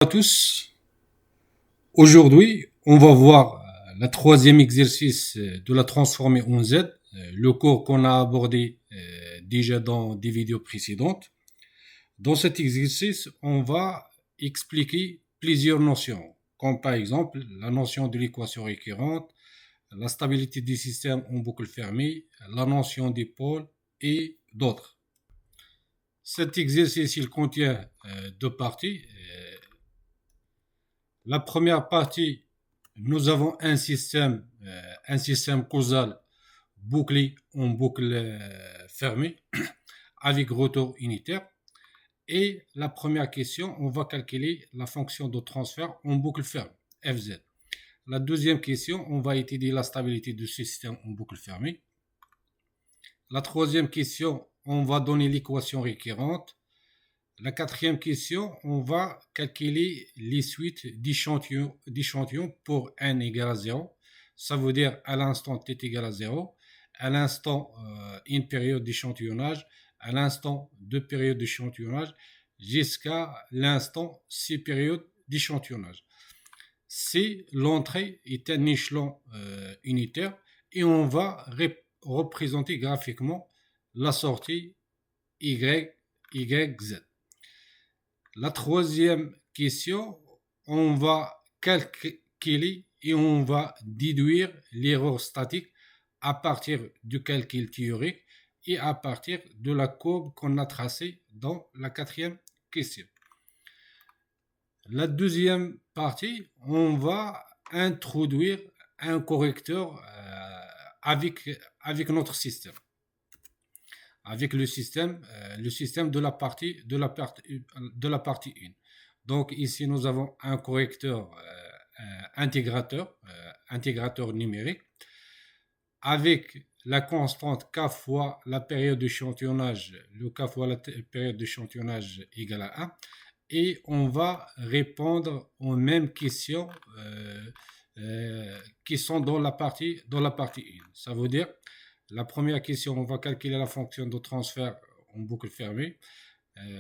Bonjour à tous. Aujourd'hui, on va voir le troisième exercice de la transformée en Z, le cours qu'on a abordé déjà dans des vidéos précédentes. Dans cet exercice, on va expliquer plusieurs notions, comme par exemple la notion de l'équation récurrente, la stabilité du système en boucle fermée, la notion des pôles et d'autres. Cet exercice, il contient deux parties. La première partie, nous avons un système causal bouclé en boucle fermée avec retour unitaire. Et la première question, on va calculer la fonction de transfert en boucle fermée, Fz. La deuxième question, on va étudier la stabilité de ce système en boucle fermée. La troisième question, on va donner l'équation récurrente. La quatrième question, on va calculer les suites d'échantillons pour n égale à 0. Ça veut dire à l'instant t égale à 0, à l'instant une période d'échantillonnage, à l'instant deux périodes d'échantillonnage, jusqu'à l'instant 6 périodes d'échantillonnage. Si l'entrée est un échelon unitaire et on va représenter graphiquement la sortie YZ. La troisième question, on va calculer et on va déduire l'erreur statique à partir du calcul théorique et à partir de la courbe qu'on a tracée dans la quatrième question. La deuxième partie, on va introduire un correcteur avec notre système. Avec le système de la partie 1. Donc ici, nous avons un correcteur intégrateur numérique avec la constante k fois la période d'échantillonnage, le k fois la période d'échantillonnage égale à 1. Et on va répondre aux mêmes questions qui sont dans la partie 1. Ça veut dire, la première question, on va calculer la fonction de transfert en boucle fermée.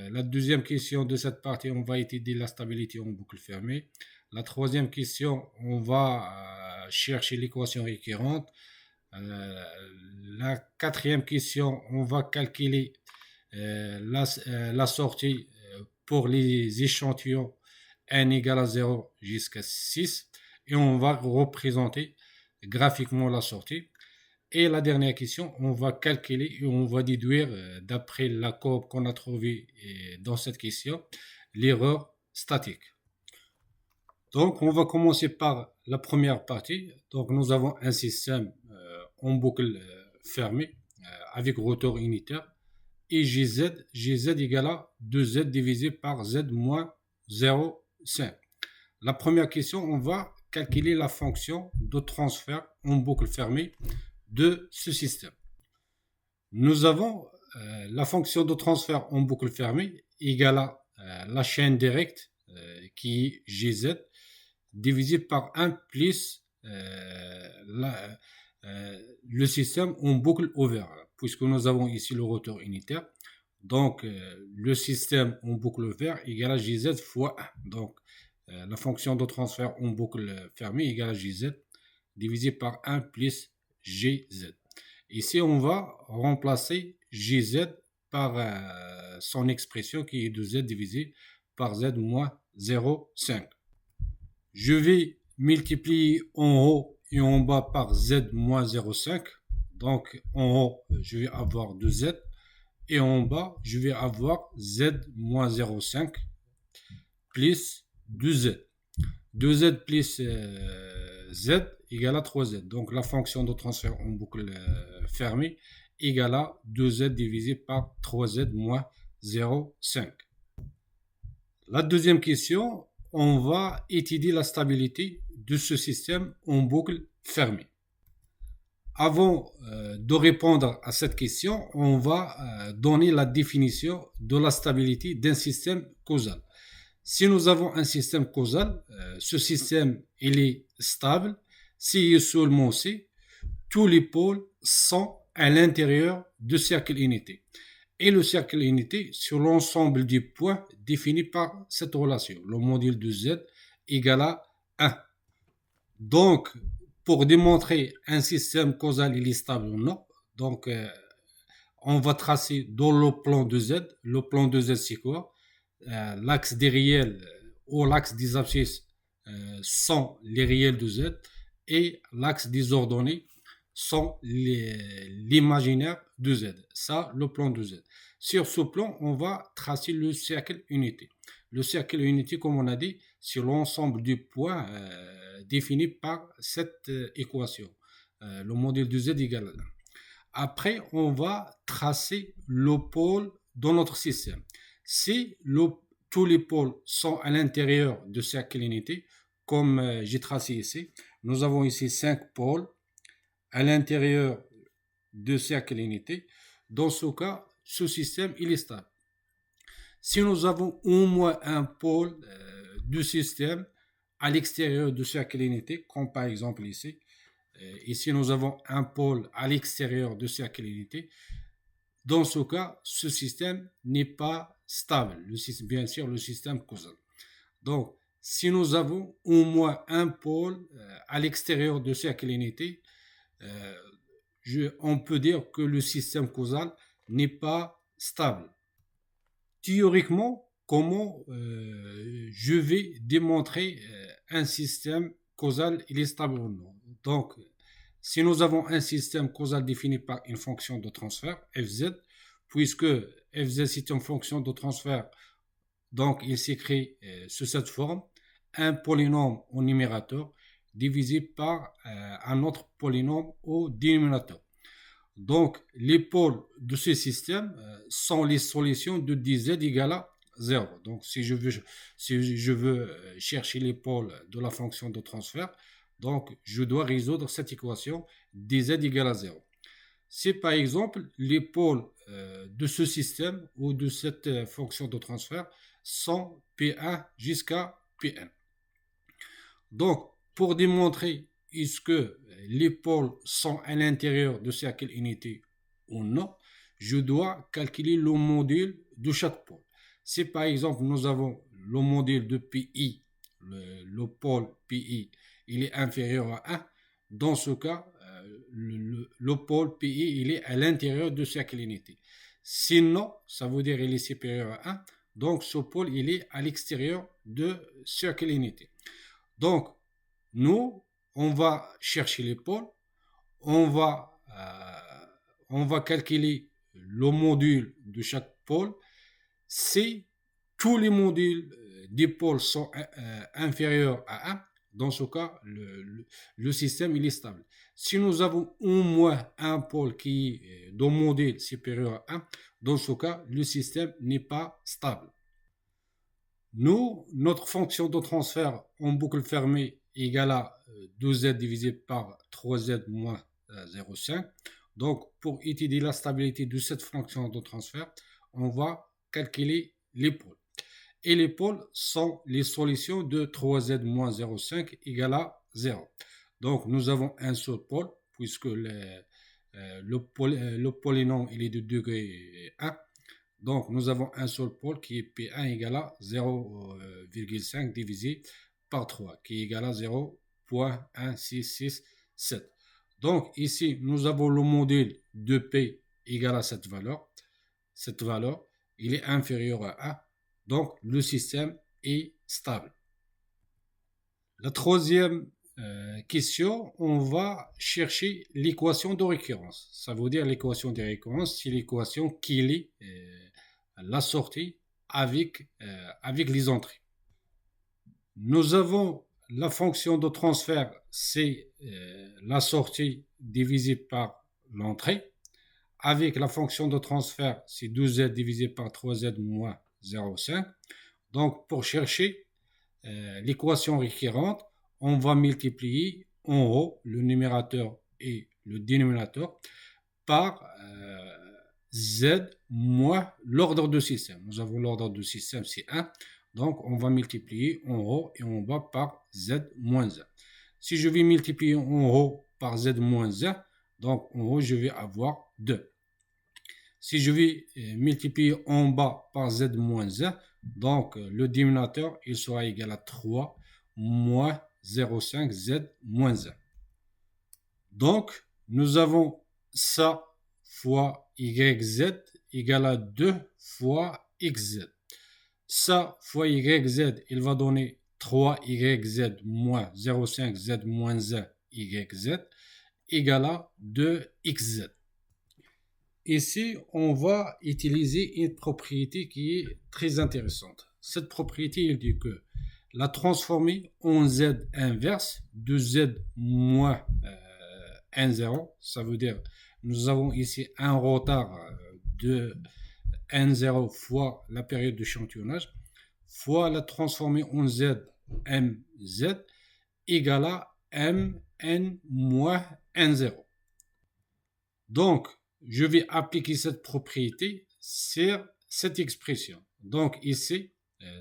La deuxième question de cette partie, on va étudier la stabilité en boucle fermée. La troisième question, on va chercher l'équation récurrente. La quatrième question, on va calculer la sortie pour les échantillons n égale à 0 jusqu'à 6. Et on va représenter graphiquement la sortie. Et la dernière question, on va calculer et on va déduire, d'après la courbe qu'on a trouvée dans cette question, l'erreur statique. Donc, on va commencer par la première partie. Donc, nous avons un système en boucle fermée avec retour unitaire et Gz égale à 2z divisé par z moins 0,5. La première question, on va calculer la fonction de transfert en boucle fermée de ce système. Nous avons la fonction de transfert en boucle fermée égale à la chaîne directe qui est Gz divisé par 1 plus le système en boucle ouverte, puisque nous avons ici le retour unitaire. Donc le système en boucle ouverte égale à Gz fois 1. Donc la fonction de transfert en boucle fermée égale à Gz divisé par 1 plus Gz. Ici, on va remplacer Gz par son expression qui est 2z divisé par z moins 0,5. Je vais multiplier en haut et en bas par z moins 0,5. Donc, en haut, je vais avoir 2z. Et en bas, je vais avoir z moins 0,5 plus 2z. 2z plus z égale à 3z. Donc la fonction de transfert en boucle fermée égale à 2z divisé par 3z moins 0,5. La deuxième question, on va étudier la stabilité de ce système en boucle fermée. Avant de répondre à cette question, on va donner la définition de la stabilité d'un système causal. Si nous avons un système causal, ce système il est stable si et seulement si tous les pôles sont à l'intérieur du cercle unité. et le cercle unité sur l'ensemble des points définis par cette relation. Le module de Z égale à 1. Donc, pour démontrer un système causal il est stable ou non, donc on va tracer dans le plan de Z. Le plan de Z, c'est quoi? L'axe des réels ou l'axe des abscisses sont les réels de Z et l'axe des ordonnées sont l'imaginaire de Z. Ça, le plan de Z. Sur ce plan, on va tracer le cercle unité. Le cercle unité, comme on a dit, c'est l'ensemble des points définis par cette équation. Le modèle de Z égale à 1. Après, on va tracer le pôle dans notre système. Si tous les pôles sont à l'intérieur de cercle unité, comme j'ai tracé ici, nous avons ici 5 pôles à l'intérieur de cercle unité. Dans ce cas, ce système il est stable. Si nous avons au moins un pôle du système à l'extérieur de cercle unité, comme par exemple ici, ici nous avons un pôle à l'extérieur de cercle unité, dans ce cas, ce système n'est pas stable. Bien sûr, le système causal. Donc, si nous avons au moins un pôle à l'extérieur de cercle unité, on peut dire que le système causal n'est pas stable. Théoriquement, comment je vais démontrer un système causal il est stable ou non? Donc, si nous avons un système causal défini par une fonction de transfert, fz, puisque fz c'est une fonction de transfert, donc il s'écrit sous cette forme, un polynôme au numérateur divisé par un autre polynôme au dénominateur. Donc, les pôles de ce système sont les solutions de dz égale à 0. Donc, si je veux chercher les pôles de la fonction de transfert, donc je dois résoudre cette équation dz égale à 0. Si par exemple les pôles de ce système ou de cette fonction de transfert sont P1 jusqu'à Pn. Donc, pour démontrer est-ce que les pôles sont à l'intérieur de cercle unité ou non, je dois calculer le module de chaque pôle. Si par exemple nous avons le module de PI, le pôle PI, il est inférieur à 1, dans ce cas, le pôle PI il est à l'intérieur de cercle unité. Sinon, ça veut dire il est supérieur à 1, donc ce pôle il est à l'extérieur de cercle unité. Donc, nous, on va chercher les pôles, on va calculer le module de chaque pôle. Si tous les modules des pôles sont inférieurs à 1, dans ce cas, le système il est stable. Si nous avons au moins un pôle qui est d'un module supérieur à 1, dans ce cas, le système n'est pas stable. Nous, notre fonction de transfert en boucle fermée égale à 2z divisé par 3z moins 0,5. Donc, pour étudier la stabilité de cette fonction de transfert, on va calculer les pôles. Et les pôles sont les solutions de 3z moins 0,5 égale à 0. Donc, nous avons un seul pôle, puisque le polynôme il est de degré 1. Donc, nous avons un seul pôle qui est P1 égale à 0,5 divisé par 3, qui est égal à 0,1667. Donc, ici, nous avons le module de P égal à cette valeur. Cette valeur, il est inférieur à 1. Donc, le système est stable. La troisième question, on va chercher l'équation de récurrence. Ça veut dire l'équation de récurrence, c'est l'équation qui lie la sortie avec les entrées. Nous avons la fonction de transfert, c'est la sortie divisée par l'entrée. Avec la fonction de transfert, c'est 2z divisé par 3z moins 0,5. Donc, pour chercher l'équation récurrente, on va multiplier en haut le numérateur et le dénominateur par z moins l'ordre de système. Nous avons l'ordre de système, c'est 1. Donc, on va multiplier en haut et en bas par z moins 1. Si je vais multiplier en haut par z moins 1, donc en haut, je vais avoir 2. Si je vais multiplier en bas par z moins 1, donc le dénominateur il sera égal à 3 moins 0,5 z moins 1. Donc, nous avons ça fois yz égale à 2 fois xz. Ça fois yz, il va donner 3yz moins 0,5 z moins 1 yz égale à 2xz. Ici, on va utiliser une propriété qui est très intéressante. Cette propriété, il dit que la transformée en z inverse de z moins 1,0, ça veut dire nous avons ici un retard de 1,0 fois la période d'échantillonnage fois la transformée en z mz égale à mn moins 1,0. Donc, je vais appliquer cette propriété sur cette expression. Donc ici,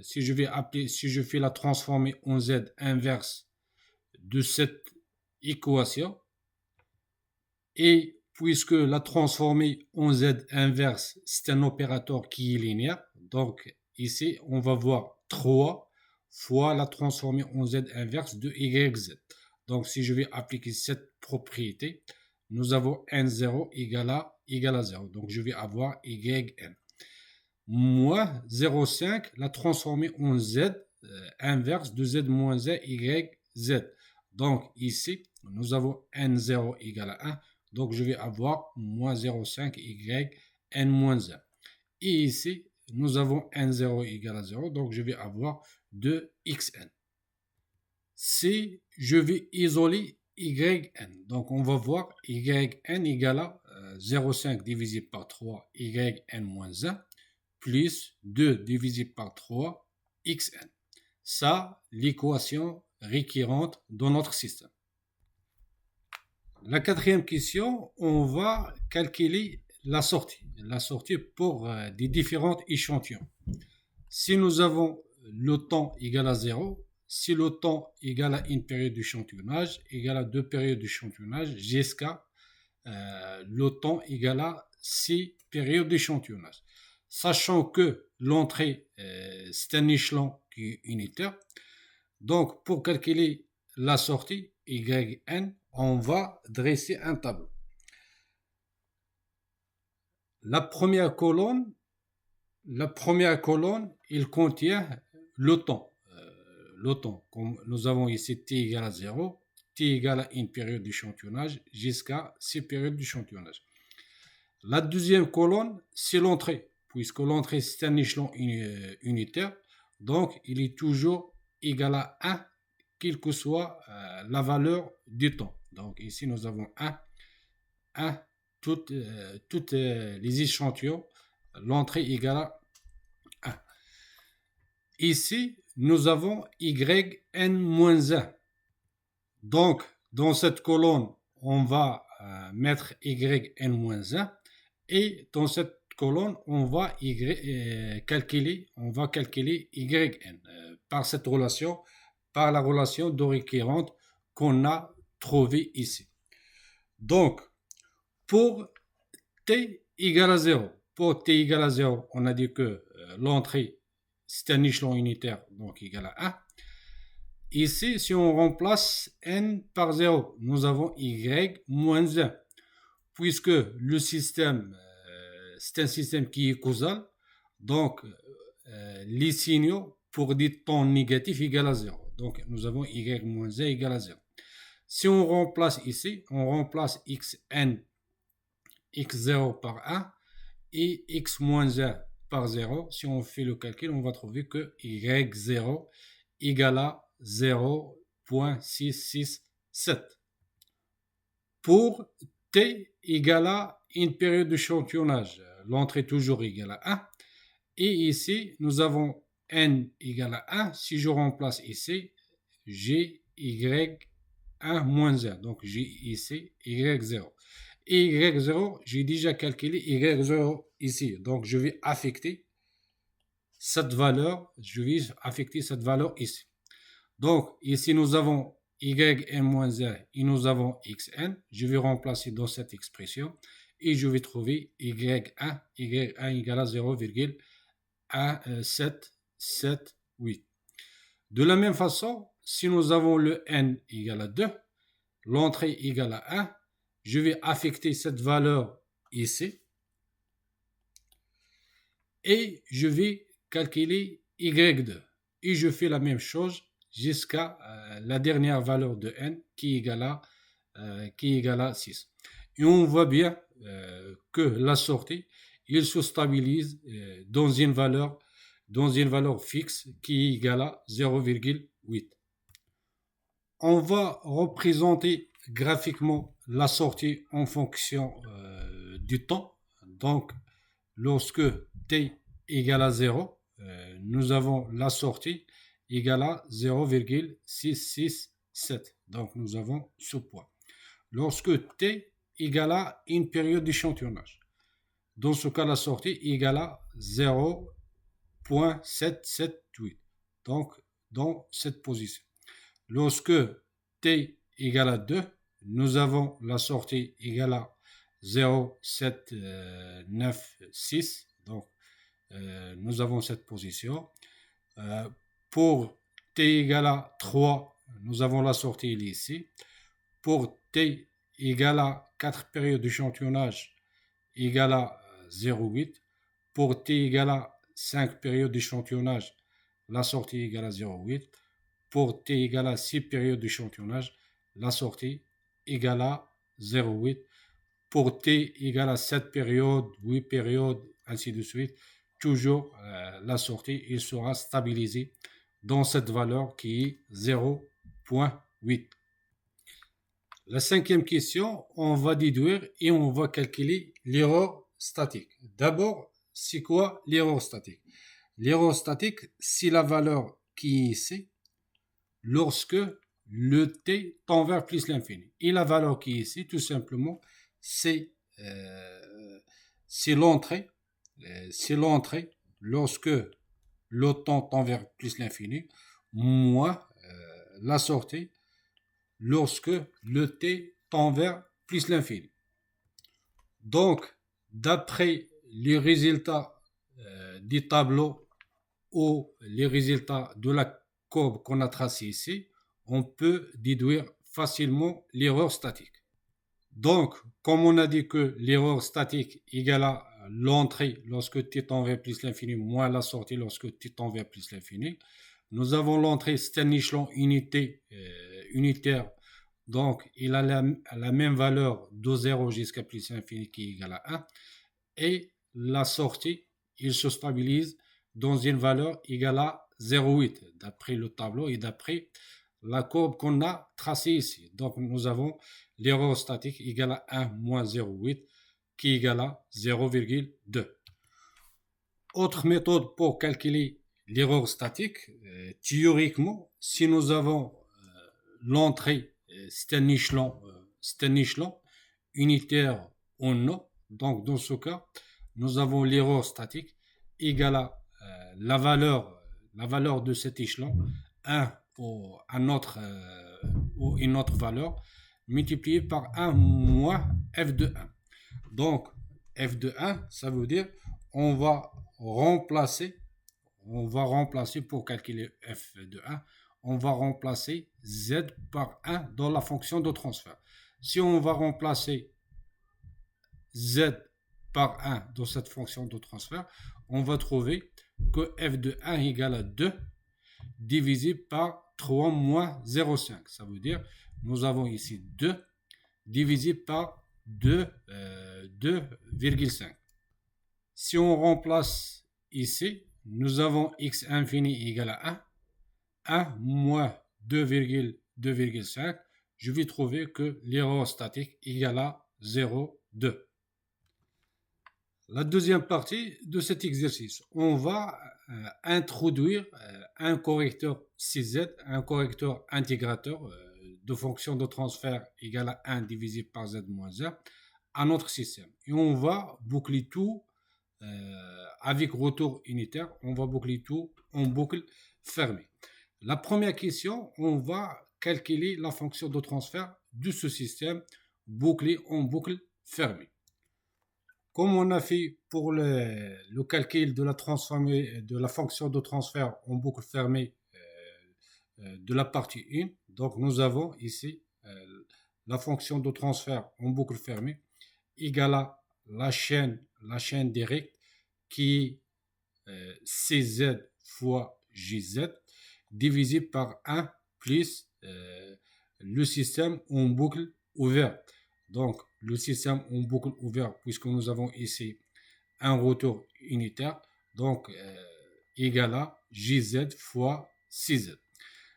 si je fais la transformée en z inverse de cette équation, et puisque la transformée en z inverse, c'est un opérateur qui est linéaire, donc ici, on va voir 3 fois la transformée en z inverse de yz. Donc si je vais appliquer cette propriété, nous avons n0 égale à 0. Donc je vais avoir yn. Moins 0,5, la transformée en z inverse de z moins 1 yz. Donc ici, nous avons n0 égale à 1. Donc je vais avoir moins 0,5 y n moins 1. Et ici, nous avons n0 égale à 0. Donc je vais avoir 2xn. Si je vais isoler yn, donc on va voir yn égale à 0,5 divisé par 3 yn moins 1 plus 2 divisé par 3 xn. Ça, l'équation récurrente dans notre système. La quatrième question, on va calculer la sortie pour des différents échantillons. Si nous avons le temps égal à 0, si le temps égal à une période d'échantillonnage égale à 2 périodes d'échantillonnage jusqu'à le temps égal à 6 périodes d'échantillonnage. Sachant que l'entrée, c'est un échelon qui est unitaire. Donc, pour calculer la sortie, yn, on va dresser un tableau. La première colonne, il contient le temps. Le temps, comme nous avons ici t égale à 0, t égale à une période d'échantillonnage jusqu'à 6 périodes d'échantillonnage. La deuxième colonne, c'est l'entrée, puisque l'entrée, c'est un échelon unitaire, donc il est toujours égal à 1, quelle que soit la valeur du temps. Donc ici, nous avons 1, toutes les échantillons, l'entrée égale à 1. Ici, nous avons yn-1. Donc, dans cette colonne, on va mettre yn-1 et dans cette colonne, on va calculer yn par cette relation, par la relation de récurrente qu'on a trouvée ici. Donc, pour t égale à 0, on a dit que l'entrée, c'est un échelon unitaire, donc égal à 1. Ici, si on remplace n par 0, nous avons y moins 1. Puisque le système, c'est un système qui est causal, donc les signaux pour des temps négatifs égale à 0. Donc nous avons y moins 1 égale à 0. Si on remplace ici, on remplace xn, x0 par 1 et x moins 1 par 0. Si on fait le calcul, on va trouver que y0 égale à 0,667. Pour t égale à une période d'échantillonnage, l'entrée toujours égale à 1. Et ici, nous avons n égale à 1. Si je remplace ici, j'ai y1 moins 1. Donc j'ai ici y0. Et y0, j'ai déjà calculé y0 ici. Donc je vais affecter cette valeur. Ici. Donc ici, nous avons yn moins 1 et nous avons xn. Je vais remplacer dans cette expression. et je vais trouver y1 égale à 0,1778. De la même façon, si nous avons le n égale à 2, l'entrée égale à 1, je vais affecter cette valeur ici et je vais calculer y2. Et je fais la même chose jusqu'à la dernière valeur de n qui est égale à 6. Et on voit bien que la sortie, il se stabilise dans une valeur fixe qui est égale à 0,8. On va représenter graphiquement la sortie en fonction du temps. Donc, lorsque t égale à 0, nous avons la sortie égale à 0,667. Donc, nous avons ce point. Lorsque t égale à une période d'échantillonnage, dans ce cas, la sortie égale à 0,778. Donc, dans cette position. Lorsque t égale à 2, nous avons la sortie égale à 0,796. Donc, nous avons cette position. Pour t égale à 3, nous avons la sortie ici. Pour t égale à 4 périodes d'échantillonnage égale à 0,8. Pour t égale à 5 périodes d'échantillonnage, la sortie égale à 0,8. Pour t égale à 6 périodes d'échantillonnage, la sortie égale à 0,8. Pour t égale à 7 périodes, 8 périodes, ainsi de suite, toujours la sortie il sera stabilisée dans cette valeur qui est 0,8. La cinquième question, on va déduire et on va calculer l'erreur statique. D'abord, c'est quoi l'erreur statique? L'erreur statique, c'est la valeur qui est ici lorsque le t tend vers plus l'infini. Et la valeur qui est ici, tout simplement, c'est l'entrée. C'est l'entrée lorsque le temps tend vers plus l'infini, moins la sortie lorsque le t tend vers plus l'infini. Donc, d'après les résultats des tableaux ou les résultats de la courbe qu'on a tracée ici, on peut déduire facilement l'erreur statique. Donc, comme on a dit que l'erreur statique égale à l'entrée lorsque t tend vers plus l'infini moins la sortie lorsque t tend vers plus l'infini, nous avons l'entrée, c'est un échelon unitaire. Donc, il a la même valeur de 0 jusqu'à plus l'infini qui est égal à 1. Et la sortie, il se stabilise dans une valeur égale à 0,8 d'après le tableau et d'après la courbe qu'on a tracée ici. Donc, nous avons l'erreur statique égale à 1 moins 0,8 qui est égal à 0,2. Autre méthode pour calculer l'erreur statique, théoriquement, si nous avons l'entrée, c'est un échelon unitaire en O. Donc, dans ce cas, nous avons l'erreur statique égale à la valeur de cet échelon, 1 ou une autre valeur, multipliée par 1 moins f de 1. Donc, f de 1, ça veut dire on va remplacer pour calculer f de 1, on va remplacer z par 1 dans la fonction de transfert. Si on va remplacer z par 1 dans cette fonction de transfert, on va trouver que f de 1 égale à 2 divisé par 3 moins 0,5. Ça veut dire nous avons ici 2 divisé par 2,5. Si on remplace ici, nous avons x infini égale à 1 moins 2,5. Je vais trouver que l'erreur statique égale à 0,2. La deuxième partie de cet exercice, on va introduire un correcteur CZ, un correcteur intégrateur de fonction de transfert égale à 1 divisé par z moins 1 à notre système. Et on va boucler tout avec retour unitaire, on va boucler tout en boucle fermée. La première question, on va calculer la fonction de transfert de ce système bouclé en boucle fermée. comme on a fait pour le calcul de de la fonction de transfert en boucle fermée de la partie 1, donc nous avons ici la fonction de transfert en boucle fermée égale à la chaîne directe qui est CZ fois JZ divisé par 1 plus le système en boucle ouverte. Donc, le système en boucle ouverte, puisque nous avons ici un retour unitaire, donc égal à JZ fois CZ.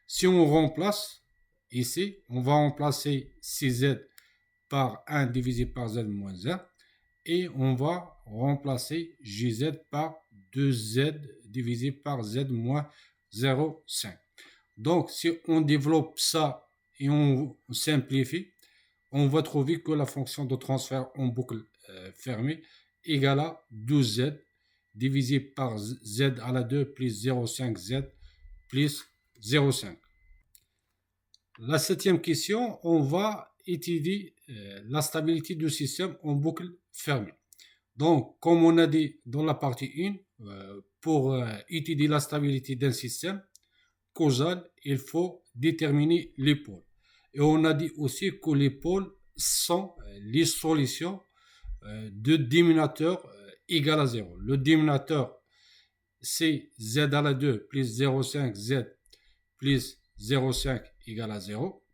Si on remplace ici, on va remplacer CZ par 1 divisé par Z moins 1 et on va remplacer JZ par 2Z divisé par Z moins 0,5. Donc, si on développe ça et on simplifie, on va trouver que la fonction de transfert en boucle fermée égale à 12Z divisé par Z à la 2 plus 0,5Z plus 0,5. La septième question, on va étudier la stabilité du système en boucle fermée. Donc, comme on a dit dans la partie 1, pour étudier la stabilité d'un système causal, il faut déterminer les pôles. Et on a dit aussi que les pôles sont les solutions de dénominateur égal à 0. Le dénominateur, c'est Z à la 2 plus 0,5 Z plus 0,5 égale à 0.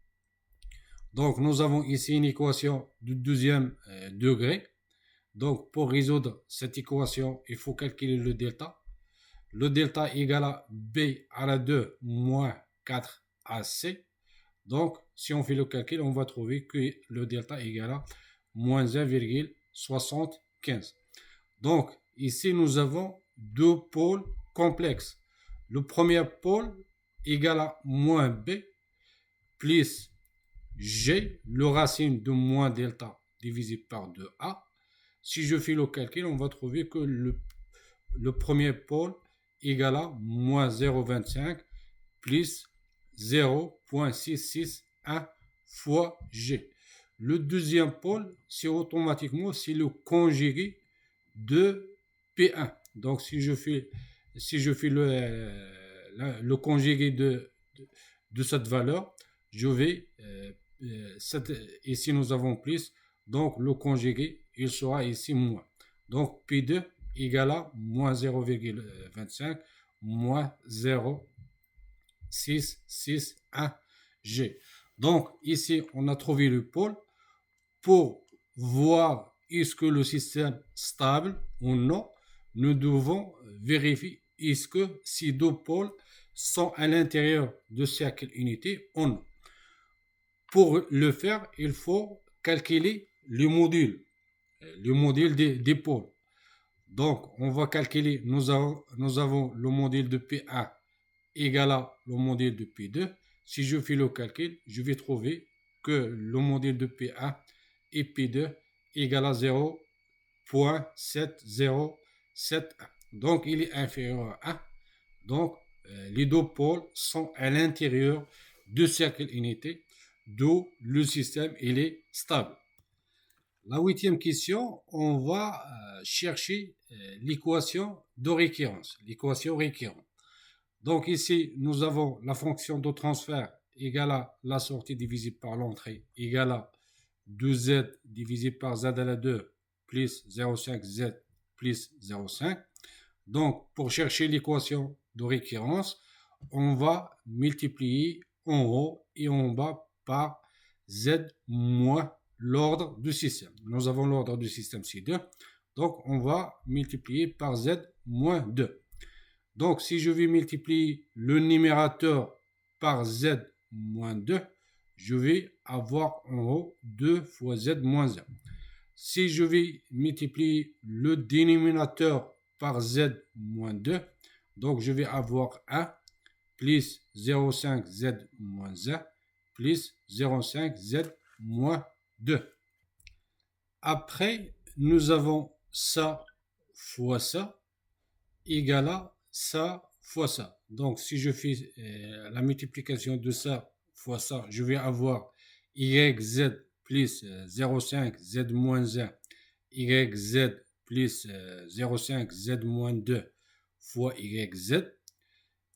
Donc, nous avons ici une équation du deuxième degré. Donc, pour résoudre cette équation, il faut calculer le delta. Le delta égale à B à la 2 moins 4AC. Donc, si on fait le calcul, on va trouver que le delta égale à moins 1,75. Donc, ici, nous avons deux pôles complexes. Le premier pôle égale à moins B plus G, le racine de moins delta divisé par 2A. Si je fais le calcul, on va trouver que le premier pôle égale à moins 0,25 plus 0,661 fois G. Le deuxième pôle, c'est automatiquement le conjugué de P1. Donc, si je fais le conjugué de cette valeur, je vais, ici nous avons plus, donc le conjugué, il sera ici moins. Donc, P2 égale à moins 0,25 moins 0,661 G. Donc, ici, on a trouvé le pôle. Pour voir est-ce que le système est stable ou non, nous devons vérifier est-ce que ces deux pôles sont à l'intérieur de cercle unité ou non. Pour le faire, il faut calculer le module des pôles. Donc, on va calculer, nous avons le module de P1 égal à le module de P2. Si je fais le calcul, je vais trouver que le module de P1 et P2 égale à 0,7071. Donc, il est inférieur à 1. Donc, les deux pôles sont à l'intérieur du cercle unité, d'où le système il est stable. La huitième question, on va chercher l'équation de récurrence, l'équation récurrente. Donc ici, nous avons la fonction de transfert égale à la sortie divisée par l'entrée égale à 2Z divisé par Z à la 2 plus 0,5Z plus 0,5. Donc, pour chercher l'équation de récurrence, on va multiplier en haut et en bas par Z moins l'ordre du système. Nous avons l'ordre du système C2. Donc, on va multiplier par Z moins 2. Donc, si je vais multiplier le numérateur par Z moins 2, je vais avoir en haut 2 fois Z moins 1. Si je vais multiplier le dénominateur par Z moins 2, donc je vais avoir 1 plus 0,5 Z moins 1 plus 0,5 Z moins 2. Après, nous avons ça fois ça égale à ça fois ça. Donc, si je fais la multiplication de ça fois ça, je vais avoir YZ plus 0,5 Z moins 1 YZ plus 0,5 z moins 2 fois yz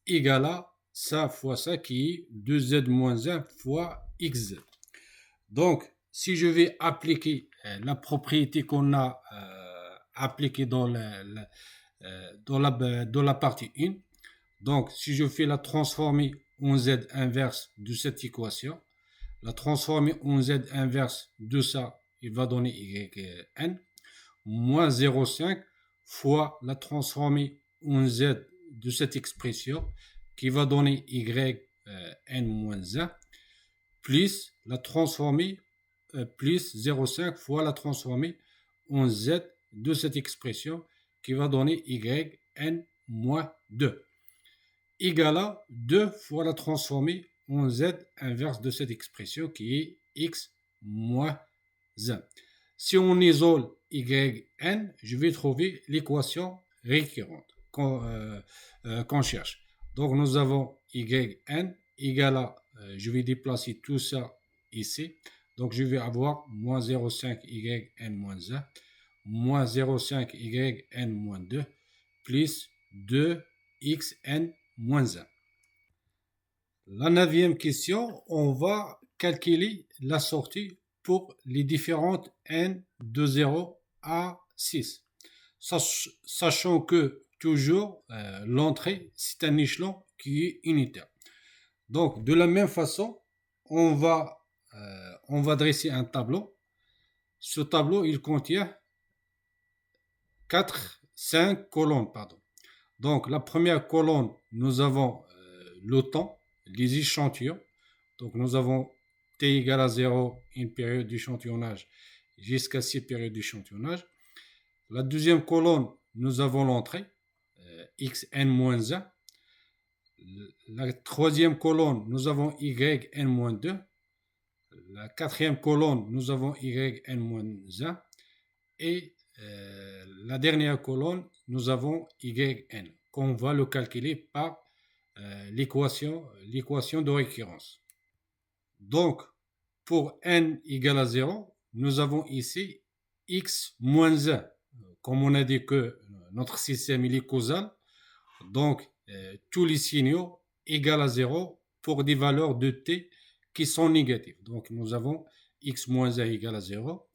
égale à ça fois ça qui est 2z moins 1 fois xz. Donc, si je vais appliquer la propriété qu'on a appliquée dans la partie 1, donc si je fais la transformer en z inverse de cette équation, la transformer en z inverse de ça, il va donner yn, moins 0,5 fois la transformer en z de cette expression, qui va donner yn moins 1, plus la transformer, plus 0,5 fois la transformer en z de cette expression, qui va donner yn moins 2, égale à 2 fois la transformer en z inverse de cette expression, qui est x moins 1. Si on isole yn, je vais trouver l'équation récurrente qu'on cherche. Donc, nous avons yn égale à, je vais déplacer tout ça ici. Donc, je vais avoir moins 0,5 yn moins 1, moins 0,5 yn moins 2, plus 2xn moins 1. La 9e question, on va calculer la sortie pour les différentes n de 0 à 6. Sachant que toujours l'entrée, c'est un échelon qui est unitaire. Donc, de la même façon, on va dresser un tableau. Ce tableau, il contient 5 colonnes. Donc, la première colonne, nous avons le temps, les échantillons. Donc, nous avons t égale à 0, une période d'échantillonnage, jusqu'à 6 périodes d'échantillonnage. La deuxième colonne, nous avons l'entrée, xn-1. La troisième colonne, nous avons yn-2. La quatrième colonne, nous avons yn-1. Et la dernière colonne, nous avons yn, qu'on va le calculer par l'équation de récurrence. Donc, pour n égale à 0, nous avons ici x moins 1. Comme on a dit que notre système il est causal, donc tous les signaux égale à 0 pour des valeurs de t qui sont négatives. Donc, nous avons x moins 1 égale à 0,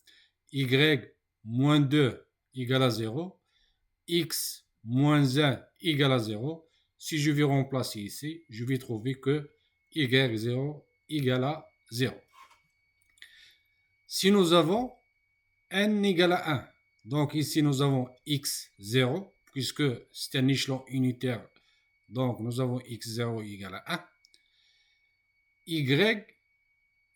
y moins 2 égale à 0, x moins 1 égale à 0. Si je vais remplacer ici, je vais trouver que y0 égale à 0. Si nous avons n égale à 1, donc ici nous avons x0, puisque c'est un échelon unitaire, donc nous avons x0 égale à 1. Y,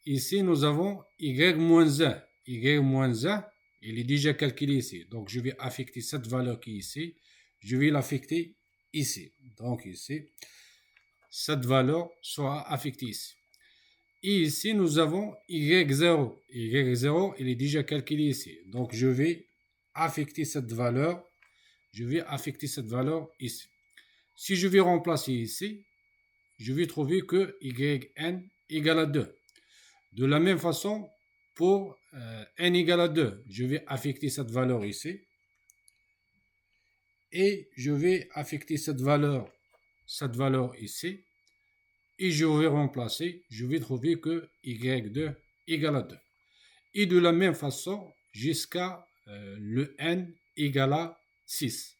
ici nous avons y moins 1. Y moins 1, il est déjà calculé ici. Donc je vais affecter cette valeur qui est ici. Je vais l'affecter ici. Donc ici, cette valeur sera affectée ici. Et ici, nous avons y0. Y0, il est déjà calculé ici. Donc je vais affecter cette valeur. Je vais affecter cette valeur ici. Si je vais remplacer ici, je vais trouver que yn égale à 2. De la même façon, pour n égale à 2, je vais affecter cette valeur ici. Et je vais affecter cette valeur ici. Et je vais remplacer, je vais trouver que y2 égale à 2. Et de la même façon, jusqu'à le n égale à 6.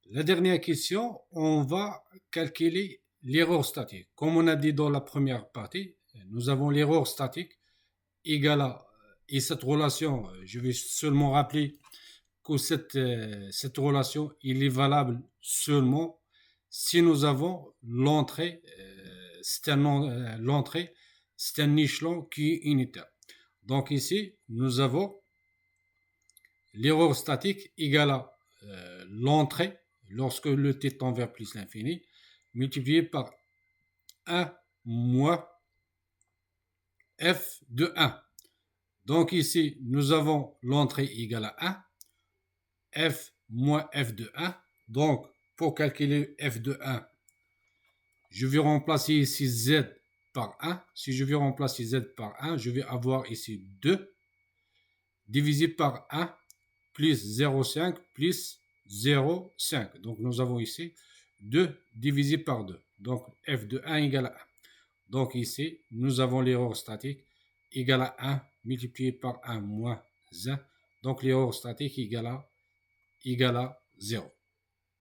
La dernière question, on va calculer l'erreur statique. Comme on a dit dans la première partie, nous avons l'erreur statique égale à, et cette relation, je vais seulement rappeler que cette relation, il est valable seulement si nous avons l'entrée, c'est un échelon qui est unitaire. Donc ici, nous avons l'erreur statique égale à l'entrée, lorsque le t tend vers plus l'infini, multiplié par 1 moins f de 1. Donc ici, nous avons l'entrée égale à 1, f moins f de 1. Donc, pour calculer f de 1, je vais remplacer ici z par 1. Si je vais remplacer z par 1, je vais avoir ici 2 divisé par 1 plus 0,5 plus 0,5. Donc, nous avons ici 2 divisé par 2. Donc, f de 1 égale à 1. Donc, ici, nous avons l'erreur statique égale à 1 multiplié par 1 moins 1. Donc, l'erreur statique égale à 0.